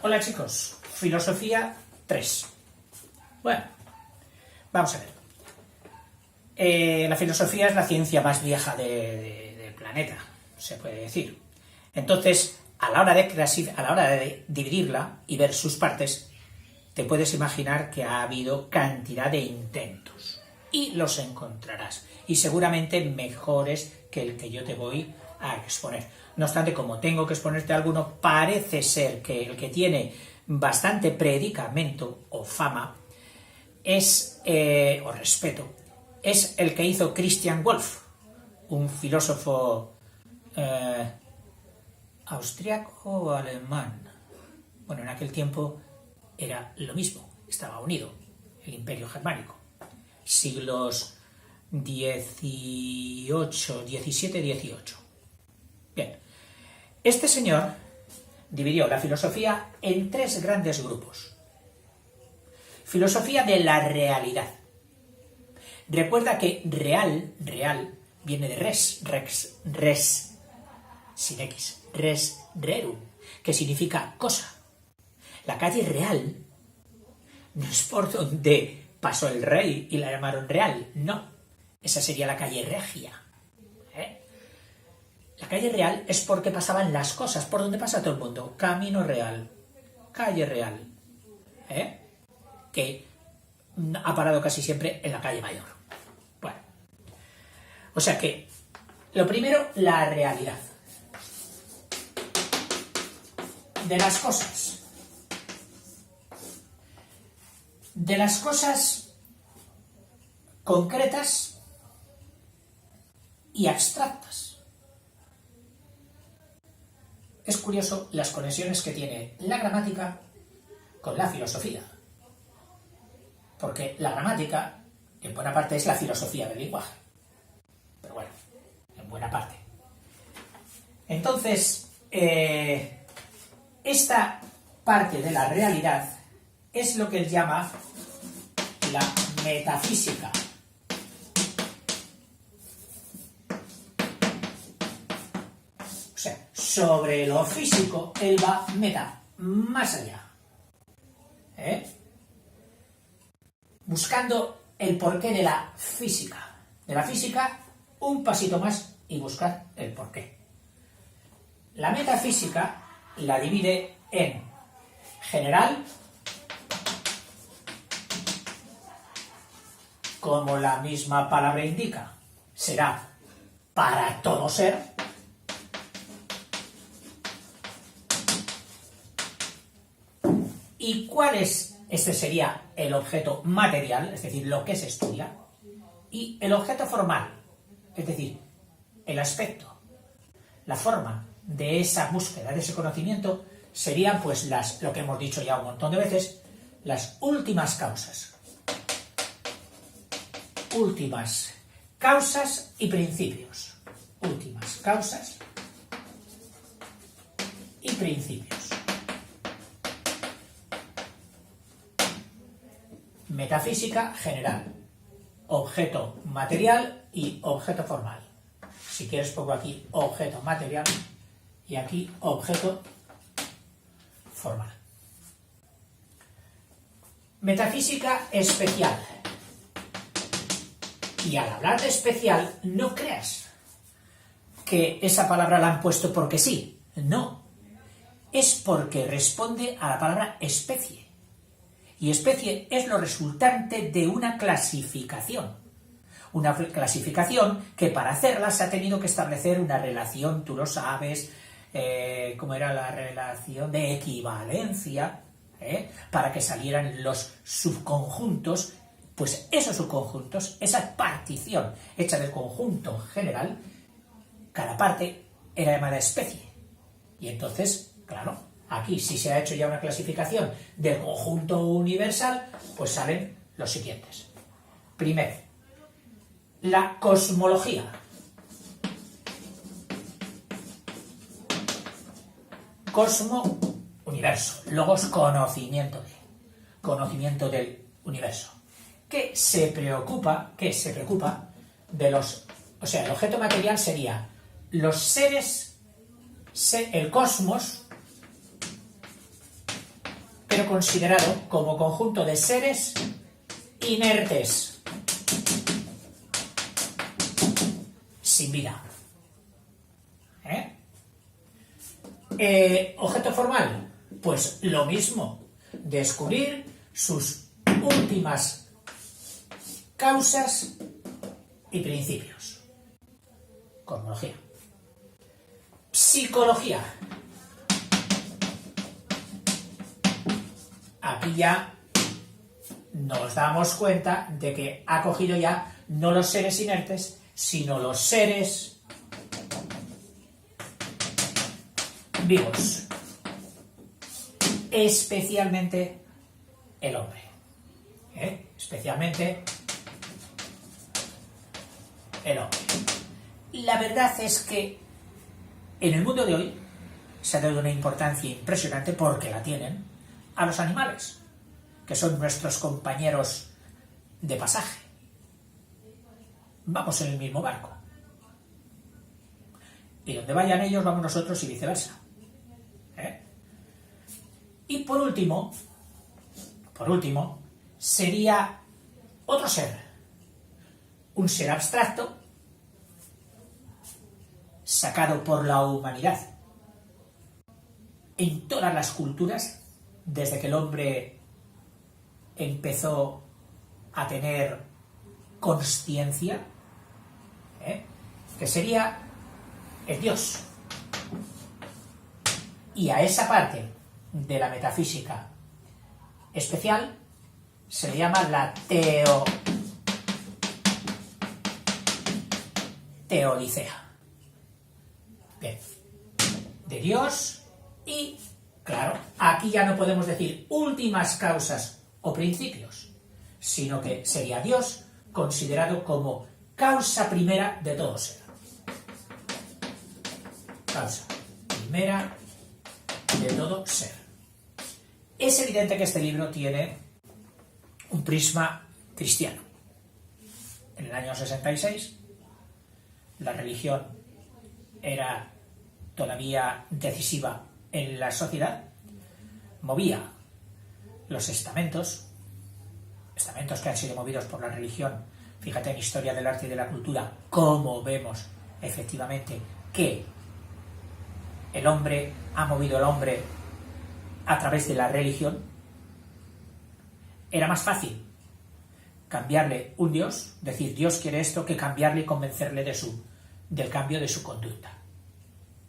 Hola chicos, filosofía 3. Bueno, vamos a ver. La filosofía es la ciencia más vieja del planeta, se puede decir. Entonces, a la hora de dividirla y ver sus partes, te puedes imaginar que ha habido cantidad de intentos. Y los encontrarás. Y seguramente mejores que el que yo te voy a exponer. No obstante, como tengo que exponerte alguno, parece ser que el que tiene bastante predicamento o fama es, o respeto, es el que hizo Christian Wolff, un filósofo austriaco o alemán. Bueno, en aquel tiempo era lo mismo, estaba unido el Imperio Germánico. Siglos XVIII, XVII, XVIII. Bien, este señor dividió la filosofía en tres grandes grupos. Filosofía de la realidad. Recuerda que real viene de res, sin X, res, rerum, que significa cosa. La calle real no es por donde pasó el rey y la llamaron real, no. Esa sería la calle regia. La calle real es porque pasaban las cosas, por donde pasa todo el mundo. Camino real, calle real, que ha parado casi siempre en la calle mayor. Bueno, o sea que, lo primero, la realidad de las cosas. De las cosas concretas y abstractas. Es curioso las conexiones que tiene la gramática con la filosofía. Porque la gramática, en buena parte, es la filosofía del lenguaje. Pero bueno, en buena parte. Entonces, esta parte de la realidad es lo que él llama la metafísica. O sea, sobre lo físico, él va más allá. Buscando el porqué de la física. De la física, un pasito más y buscar el porqué. La metafísica la divide en general, como la misma palabra indica, será para todo ser. ¿Y cuál es? Este sería el objeto material, es decir, lo que se estudia, y el objeto formal, es decir, el aspecto, la forma de esa búsqueda, de ese conocimiento, serían pues lo que hemos dicho ya un montón de veces, las últimas causas. Últimas causas y principios. Últimas causas y principios. Metafísica general, objeto material y objeto formal. Si quieres pongo aquí objeto material y aquí objeto formal. Metafísica especial. Y al hablar de especial, no creas que esa palabra la han puesto porque sí. No. Es porque responde a la palabra especie. Y especie es lo resultante de una clasificación. Una clasificación que para hacerla se ha tenido que establecer una relación, tú lo sabes, ¿cómo era la relación de equivalencia? Para que salieran los subconjuntos, pues esos subconjuntos, esa partición hecha del conjunto general, cada parte era llamada especie. Y entonces, claro, aquí, si se ha hecho ya una clasificación del conjunto universal, pues salen los siguientes. Primero, la cosmología. Cosmo, universo. Logos, conocimiento del universo. Que se preocupa de los... O sea, el objeto material sería los seres, el cosmos, pero considerado como conjunto de seres inertes, sin vida. Objeto formal, pues lo mismo, descubrir sus últimas causas y principios. Cosmología. Psicología. Aquí ya nos damos cuenta de que ha cogido ya no los seres inertes, sino los seres vivos, especialmente el hombre, especialmente el hombre. La verdad es que en el mundo de hoy se ha dado una importancia impresionante, porque la tienen, a los animales, que son nuestros compañeros de pasaje. Vamos en el mismo barco. Y donde vayan ellos, vamos nosotros y viceversa. Y por último, sería otro ser. Un ser abstracto, sacado por la humanidad. En todas las culturas, desde que el hombre empezó a tener consciencia, que sería el Dios. Y a esa parte de la metafísica especial se le llama la teodicea. Bien, de Dios. Y, claro, aquí ya no podemos decir últimas causas o principios, sino que sería Dios considerado como causa primera de todo ser. Causa primera de todo ser. Es evidente que este libro tiene un prisma cristiano. En el año 66, la religión era todavía decisiva en la sociedad, movía los estamentos que han sido movidos por la religión. Fíjate en Historia del Arte y de la Cultura cómo vemos efectivamente que el hombre ha movido al hombre a través de la religión. Era más fácil cambiarle un Dios, decir Dios quiere esto, que cambiarle y convencerle del cambio de su conducta.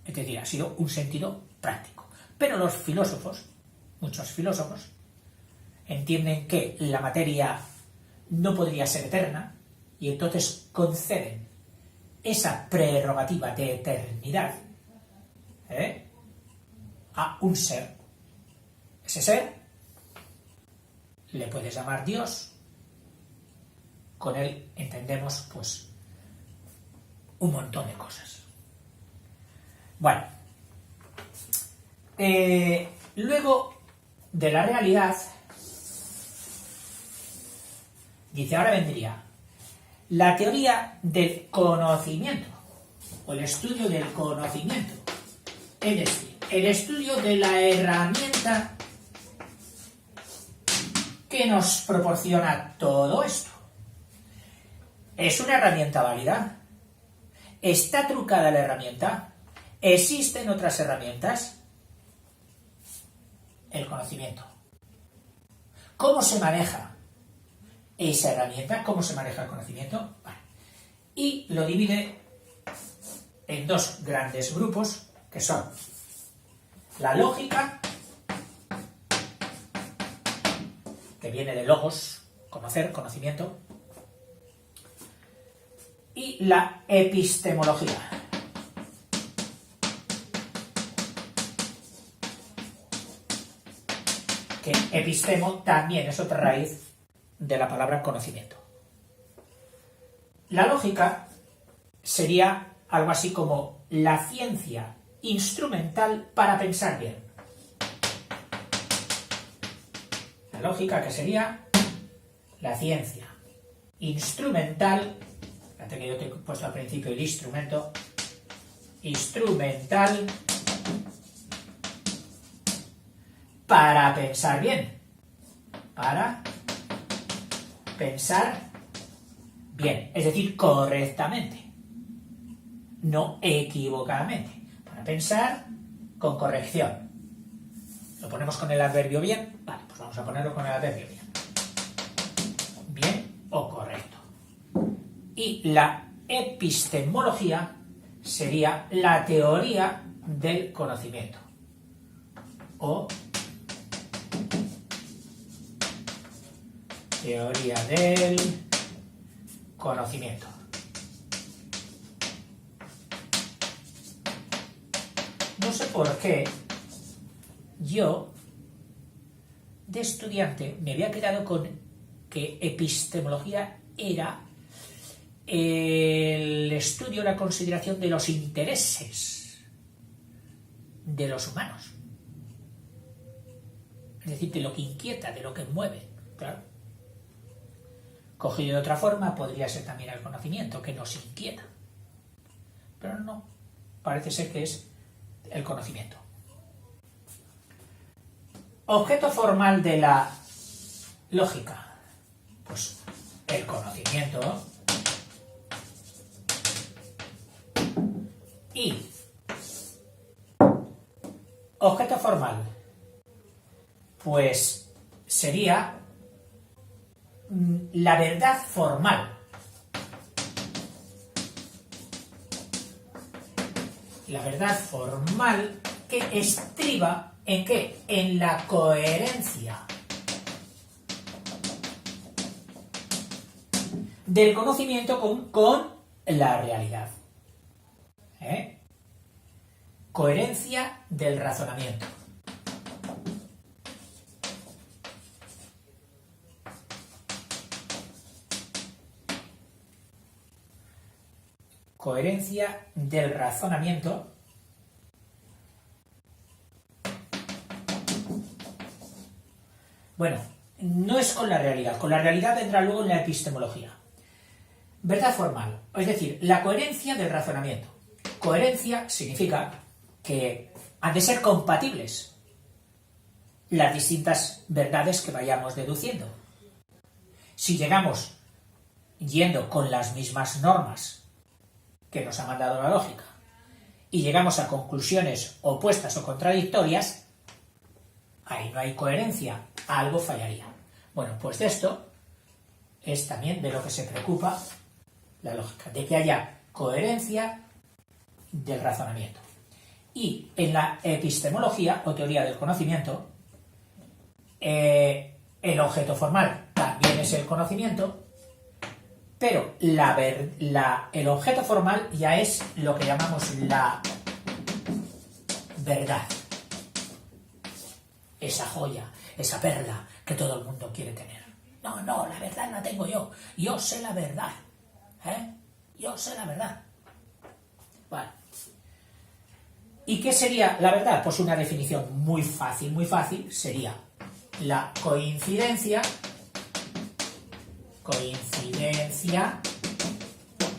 Es decir, ha sido un sentido práctico. Pero los filósofos, muchos filósofos, entienden que la materia no podría ser eterna y entonces conceden esa prerrogativa de eternidad a un ser. Ese ser le puedes llamar Dios. Con él entendemos pues un montón de cosas. Bueno, luego de la realidad, dice, ahora vendría la teoría del conocimiento, o el estudio del conocimiento, es decir, el estudio de la herramienta que nos proporciona todo esto. ¿Es una herramienta válida? ¿Está trucada la herramienta? ¿Existen otras herramientas? El conocimiento. ¿Cómo se maneja esa herramienta? ¿Cómo se maneja el conocimiento? Vale. Y lo divide en dos grandes grupos, que son la lógica, que viene de logos, conocer, conocimiento, y la epistemología, que epistemo también es otra raíz de la palabra conocimiento. La lógica sería algo así como la ciencia instrumental para pensar bien. La lógica, que sería la ciencia instrumental, fíjate que yo te he puesto al principio el instrumento, instrumental para pensar bien. Para pensar bien, es decir, correctamente, no equivocadamente. Para pensar con corrección. ¿Lo ponemos con el adverbio bien? Vale, pues vamos a ponerlo con el adverbio bien. Bien o correcto. Y la epistemología sería la teoría del conocimiento. O teoría del conocimiento. No sé por qué yo, de estudiante, me había quedado con que epistemología era el estudio, la consideración de los intereses de los humanos. Es decir, de lo que inquieta, de lo que mueve. Claro. Cogido de otra forma, podría ser también el conocimiento, que nos inquieta. Pero no, parece ser que es el conocimiento. Objeto formal de la lógica. Pues el conocimiento. Y objeto formal, pues sería la verdad formal. La verdad formal que estriba ¿en qué? En la coherencia del conocimiento con la realidad. Coherencia del razonamiento. Coherencia del razonamiento bueno, no es con la realidad vendrá luego en la epistemología. Verdad formal, es decir, la coherencia del razonamiento. Coherencia significa que han de ser compatibles las distintas verdades que vayamos deduciendo. Si llegamos yendo con las mismas normas que nos ha mandado la lógica y llegamos a conclusiones opuestas o contradictorias, ahí no hay coherencia, algo fallaría. Bueno, pues de esto es también de lo que se preocupa la lógica, de que haya coherencia del razonamiento. Y en la epistemología o teoría del conocimiento, el objeto formal también es el conocimiento, pero el objeto formal ya es lo que llamamos la verdad. Esa joya, esa perla que todo el mundo quiere tener. No, la verdad la tengo yo. Yo sé la verdad. Yo sé la verdad. Vale. ¿Y qué sería la verdad? Pues una definición muy fácil, sería la coincidencia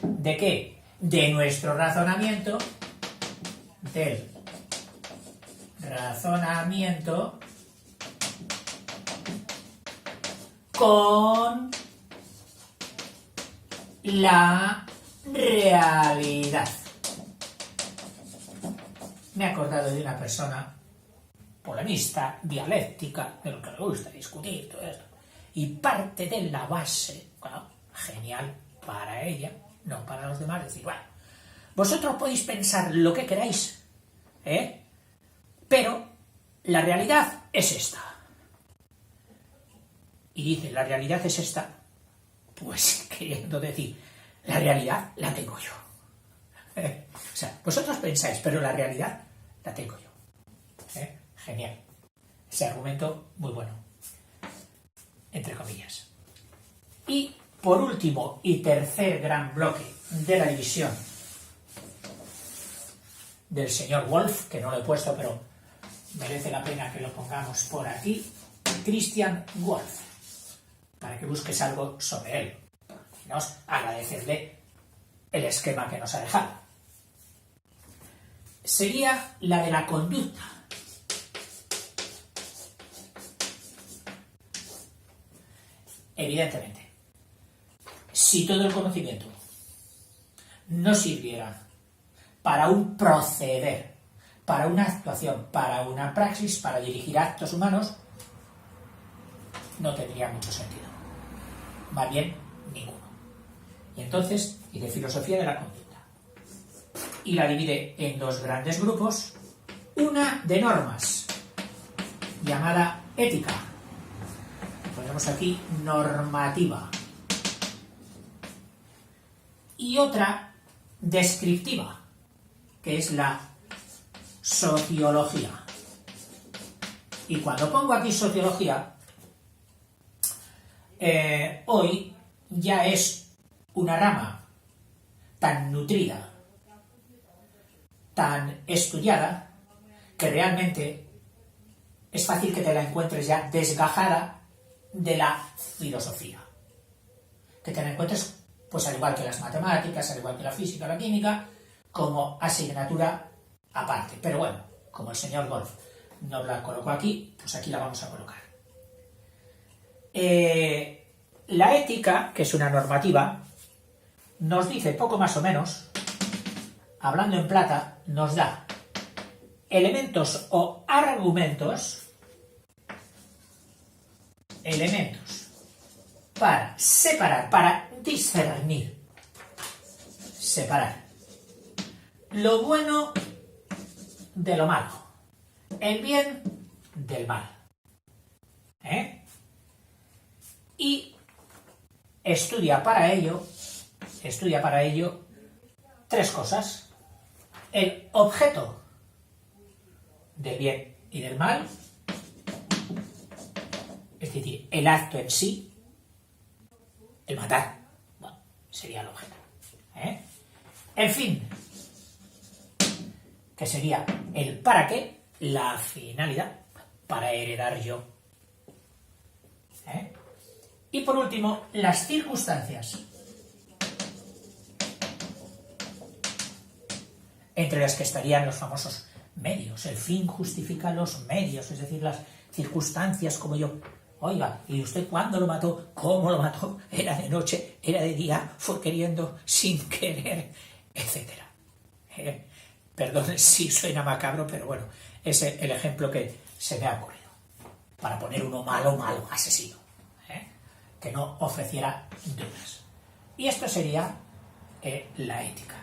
¿de qué? De nuestro razonamiento, del razonamiento con la realidad. Me he acordado de una persona polemista, dialéctica, de lo que le gusta discutir, todo esto. Y parte de la base, bueno, genial para ella, no para los demás, decir, bueno, vosotros podéis pensar lo que queráis, pero la realidad es esta. Y dice, la realidad es esta, pues queriendo decir, la realidad la tengo yo. O sea, vosotros pensáis, pero la realidad la tengo yo. Genial. Ese argumento muy bueno. Entre comillas. Y por último y tercer gran bloque de la división del señor Wolff, que no lo he puesto, pero merece la pena que lo pongamos por aquí, Christian Wolff, para que busques algo sobre él. Y nos agradecerle el esquema que nos ha dejado. Sería la de la conducta. Evidentemente, si todo el conocimiento no sirviera para un proceder, para una actuación, para una praxis, para dirigir actos humanos, no tendría mucho sentido. Más bien, ninguno. Y entonces, dice filosofía de la conducta. Y la divide en dos grandes grupos, una de normas, llamada ética. Ponemos aquí normativa. Y otra descriptiva, que es la sociología. Y cuando pongo aquí sociología, hoy ya es una rama tan nutrida, tan estudiada, que realmente es fácil que te la encuentres ya desgajada de la filosofía. Que te la encuentres, pues al igual que las matemáticas, al igual que la física, la química, como asignatura aparte. Pero bueno, como el señor Wolf nos la colocó aquí, pues aquí la vamos a colocar. La ética, que es una normativa, nos dice poco más o menos, hablando en plata, nos da elementos o argumentos, para separar, para discernir, separar lo bueno de lo malo, el bien del mal. Y estudia para ello tres cosas: el objeto del bien y del mal, es decir, el acto en sí, el matar, bueno, sería el objeto. El fin, que sería el para qué, la finalidad, para heredar yo. Y por último, las circunstancias, entre las que estarían los famosos medios. El fin justifica los medios, es decir, las circunstancias, como yo. Oiga, ¿y usted cuándo lo mató? ¿Cómo lo mató? ¿Era de noche? ¿Era de día? ¿Fue queriendo? ¿Sin querer? Etcétera. Perdón si suena macabro, pero bueno, es el ejemplo que se me ha ocurrido. Para poner uno malo, asesino. Que no ofreciera dudas. Y esto sería la ética.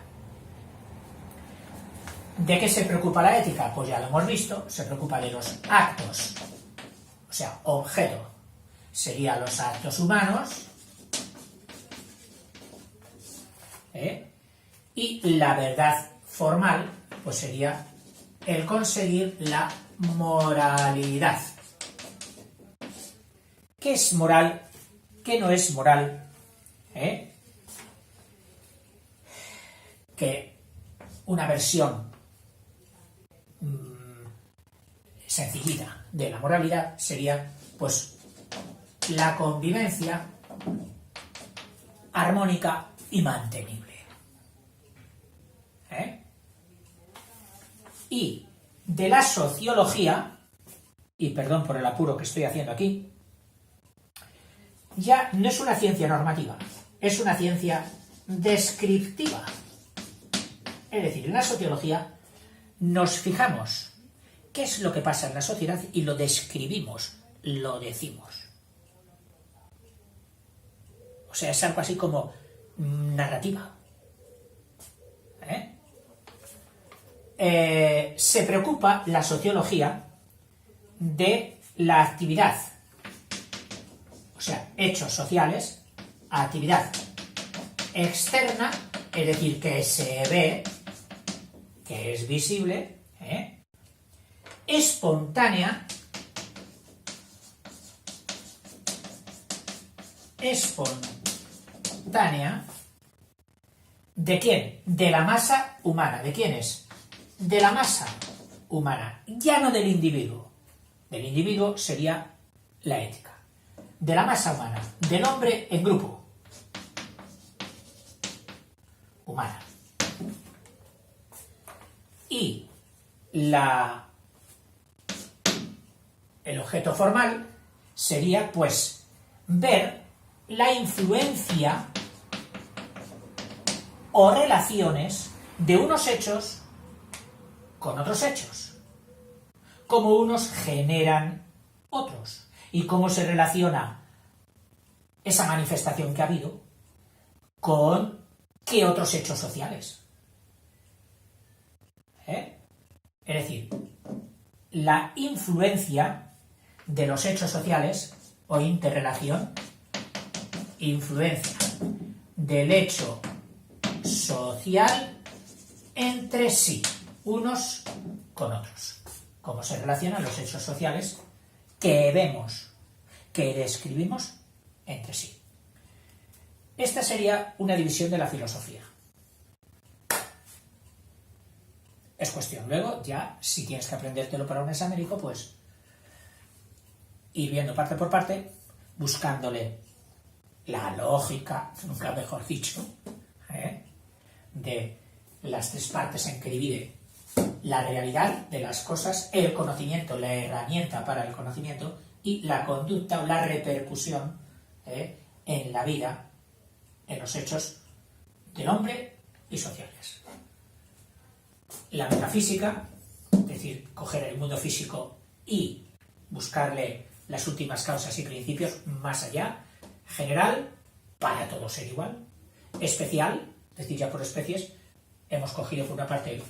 ¿De qué se preocupa la ética? Pues ya lo hemos visto, se preocupa de los actos, o sea, objeto serían los actos humanos, y la verdad formal, pues sería el conseguir la moralidad. ¿Qué es moral? ¿Qué no es moral? Que una versión sencillita de la moralidad sería, pues, la convivencia armónica y mantenible. Y de la sociología, y perdón por el apuro que estoy haciendo aquí, ya no es una ciencia normativa, es una ciencia descriptiva. Es decir, en la sociología nos fijamos qué es lo que pasa en la sociedad y lo describimos, lo decimos. O sea, es algo así como narrativa. Se preocupa la sociología de la actividad, o sea, hechos sociales, actividad externa, es decir, que se ve, que es visible, espontánea, ¿de quién? De la masa humana. ¿De quién es? De la masa humana, ya no del individuo. Del individuo sería la ética. De la masa humana, del hombre en grupo. Humana. Y el objeto formal sería, pues, ver la influencia o relaciones de unos hechos con otros hechos, cómo unos generan otros y cómo se relaciona esa manifestación que ha habido con qué otros hechos sociales. Es decir, la influencia de los hechos sociales o interrelación, influencia del hecho social entre sí, unos con otros. Cómo se relacionan los hechos sociales que vemos, que describimos entre sí. Esta sería una división de la filosofía. Es cuestión luego, ya, si tienes que aprendértelo para un examérico, pues ir viendo parte por parte, buscándole la lógica, nunca mejor dicho, de las tres partes en que divide la realidad de las cosas, el conocimiento, la herramienta para el conocimiento, y la conducta o la repercusión en la vida, en los hechos del hombre y sociales. La metafísica, es decir, coger el mundo físico y buscarle las últimas causas y principios más allá. General, para todo ser igual. Especial, es decir, ya por especies, hemos cogido por una parte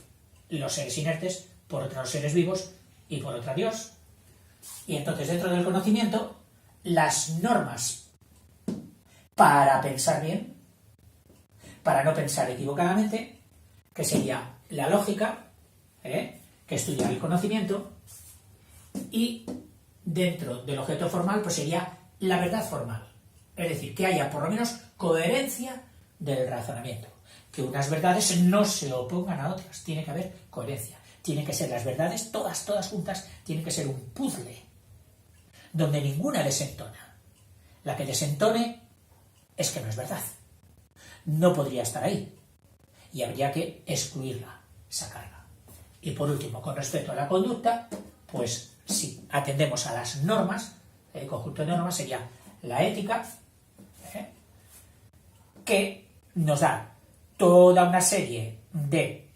los seres inertes, por otra los seres vivos y por otra Dios. Y entonces dentro del conocimiento, las normas para pensar bien, para no pensar equivocadamente, que sería la lógica, que estudia el conocimiento, y dentro del objeto formal pues sería la verdad formal, es decir, que haya por lo menos coherencia del razonamiento, que unas verdades no se opongan a otras, tiene que haber coherencia, tienen que ser las verdades todas juntas, tiene que ser un puzzle donde ninguna desentona. La que desentone es que no es verdad, no podría estar ahí y habría que excluirla, sacarla. Y por último, con respecto a la conducta, pues si atendemos a las normas, el conjunto de normas sería la ética, que nos da toda una serie de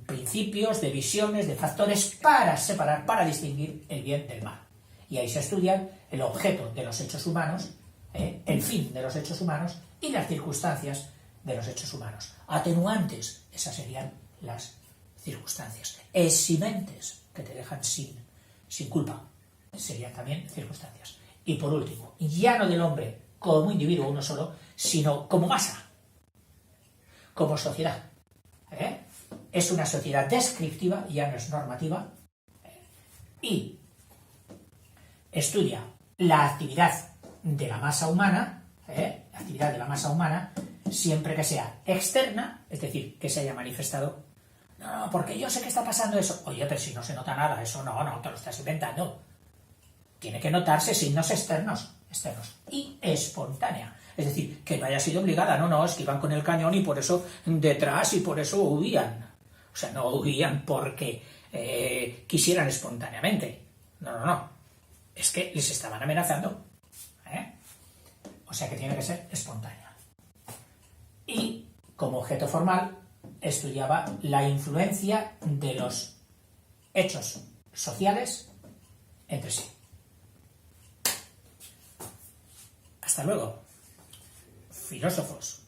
principios, de visiones, de factores para separar, para distinguir el bien del mal. Y ahí se estudian el objeto de los hechos humanos, el fin de los hechos humanos y las circunstancias de los hechos humanos. Atenuantes, esas serían las circunstancias. Eximentes, que te dejan sin culpa, serían también circunstancias. Y por último, ya no del hombre como individuo uno solo, sino como masa, como sociedad. Es una sociedad descriptiva, ya no es normativa, y estudia la actividad de la masa humana, la actividad de la masa humana, siempre que sea externa, es decir, que se haya manifestado. No, porque yo sé que está pasando eso. Oye, pero si no se nota nada, eso no, te lo estás inventando. Tiene que notarse signos externos. Y espontánea. Es decir, que no haya sido obligada. No, es que iban con el cañón y por eso detrás y por eso huían. O sea, no huían porque quisieran espontáneamente. No. Es que les estaban amenazando. O sea que tiene que ser espontánea. Y como objeto formal estudiaba la influencia de los hechos sociales entre sí. Hasta luego, filósofos.